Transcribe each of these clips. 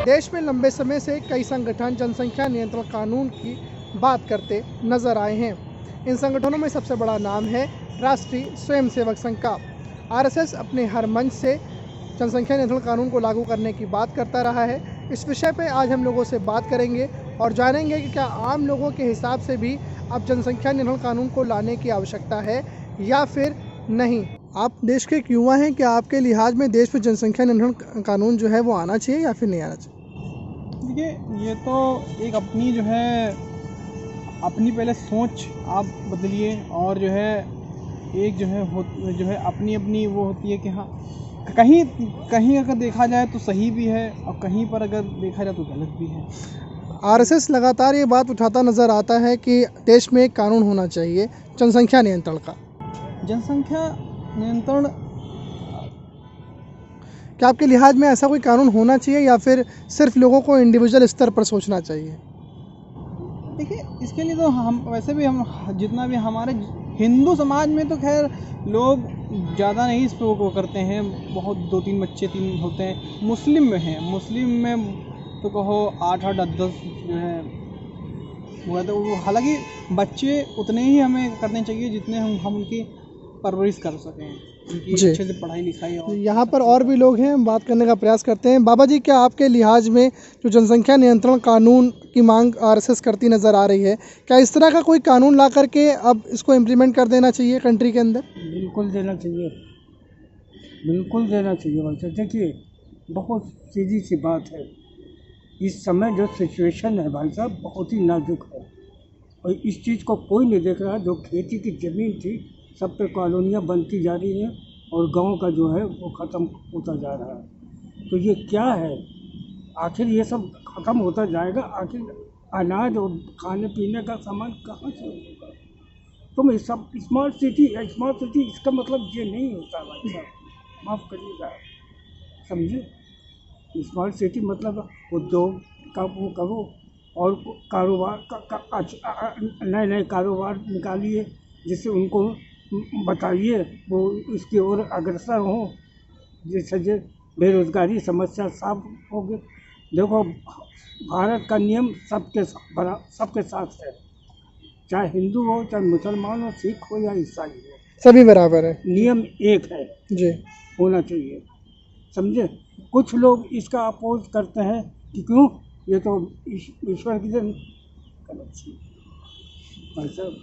देश में लंबे समय से कई संगठन जनसंख्या नियंत्रण कानून की बात करते नजर आए हैं। इन संगठनों में सबसे बड़ा नाम है राष्ट्रीय स्वयंसेवक संघ का। आरएसएस अपने हर मंच से जनसंख्या नियंत्रण कानून को लागू करने की बात करता रहा है। इस विषय पर आज हम लोगों से बात करेंगे और जानेंगे कि क्या आम लोगों के हिसाब से भी अब जनसंख्या नियंत्रण कानून को लाने की आवश्यकता है या फिर नहीं। आप देश के एक युवा हैं, क्या आपके लिहाज में देश में जनसंख्या नियंत्रण कानून जो है वो आना चाहिए या फिर नहीं आना चाहिए? देखिए, ये तो एक अपनी जो है अपनी पहले सोच आप बदलिए और जो है एक जो है अपनी वो होती है कि हाँ कहीं अगर देखा जाए तो सही भी है और कहीं पर अगर देखा जाए तो गलत भी है। आरएसएस लगातार ये बात उठाता नजर आता है कि देश में एक कानून होना चाहिए जनसंख्या नियंत्रण का। जनसंख्या नियंत्रण क्या आपके लिहाज में ऐसा कोई कानून होना चाहिए या फिर सिर्फ लोगों को इंडिविजुअल स्तर पर सोचना चाहिए? देखिए, इसके लिए तो हम वैसे भी हम जितना भी हमारे हिंदू समाज में तो खैर लोग ज़्यादा नहीं इस पर वो करते हैं, बहुत 2-3 बच्चे 3 होते हैं। मुस्लिम में है, मुस्लिम में तो कहो 8-8 10-10 जो है हुआ तो हालांकि बच्चे उतने ही हमें करने चाहिए जितने हम उनकी परवरिश कर सकें, उनकी अच्छे से पढ़ाई लिखाई। और यहाँ पर और भी लोग हैं, बात करने का प्रयास करते हैं। बाबा जी, क्या आपके लिहाज में जो जनसंख्या नियंत्रण कानून की मांग आरएसएस करती नज़र आ रही है, क्या इस तरह का कोई कानून ला करके अब इसको इम्प्लीमेंट कर देना चाहिए कंट्री के अंदर? बिल्कुल देना चाहिए, बिल्कुल देना चाहिए भाई साहब। देखिए, बहुत सीधी सी बात है, इस समय जो सिचुएशन है भाई साहब बहुत ही नाजुक है और इस चीज़ को कोई नहीं देख रहा। जो खेती की ज़मीन थी सब पे कॉलोनियाँ बनती जा रही हैं और गांव का जो है वो ख़त्म होता जा रहा है। तो ये क्या है? आखिर ये सब ख़त्म होता जाएगा, आखिर अनाज और खाने पीने का सामान कहाँ से होगा? तुम इस सब स्मार्ट सिटी इसका मतलब ये नहीं होता भाई साहब, माफ़ करिएगा, समझे? स्मार्ट सिटी मतलब उद्योग का वो करो और कारोबार का नए कारोबार निकालिए, जिससे उनको बताइए वो इसकी ओर अग्रसर हों, जिससे बेरोज़गारी समस्या साफ होगी। देखो, भारत का नियम सबके साथ है, चाहे हिंदू हो, चाहे मुसलमान हो, सिख हो या ईसाई हो, सभी बराबर है। नियम एक है जी, होना चाहिए, समझे? कुछ लोग इसका अपोज करते हैं कि क्यों, ये तो ईश्वर की देन। गलत चीज़ भाई साहब,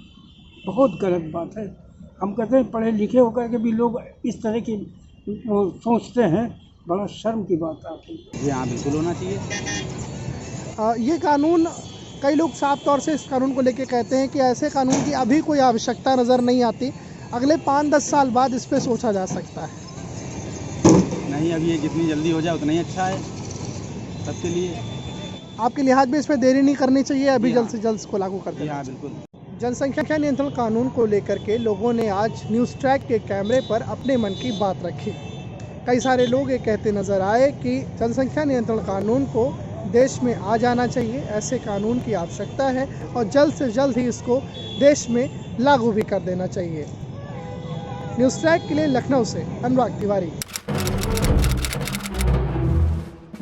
बहुत गलत बात है। हम कहते हैं पढ़े लिखे होकर के भी लोग इस तरह की वो सोचते हैं, बड़ा शर्म की बात आती है। जी हाँ, बिल्कुल होना चाहिए। ये कानून, कई लोग साफ तौर से इस कानून को लेकर कहते हैं कि ऐसे कानून की अभी कोई आवश्यकता नज़र नहीं आती, अगले 5-10 साल बाद इस पर सोचा जा सकता है। नहीं, अभी ये जितनी जल्दी हो जाए उतना ही अच्छा है सबके लिए। आपके लिहाज में इसमें देरी नहीं करनी चाहिए, अभी जल्द से जल्द इसको लागू कर देना। हाँ, बिल्कुल। जनसंख्या नियंत्रण कानून को लेकर के लोगों ने आज न्यूज़ ट्रैक के कैमरे पर अपने मन की बात रखी। कई सारे लोग ये कहते नजर आए कि जनसंख्या नियंत्रण कानून को देश में आ जाना चाहिए, ऐसे कानून की आवश्यकता है और जल्द से जल्द ही इसको देश में लागू भी कर देना चाहिए। न्यूज़ ट्रैक के लिए लखनऊ से अनुराग तिवारी।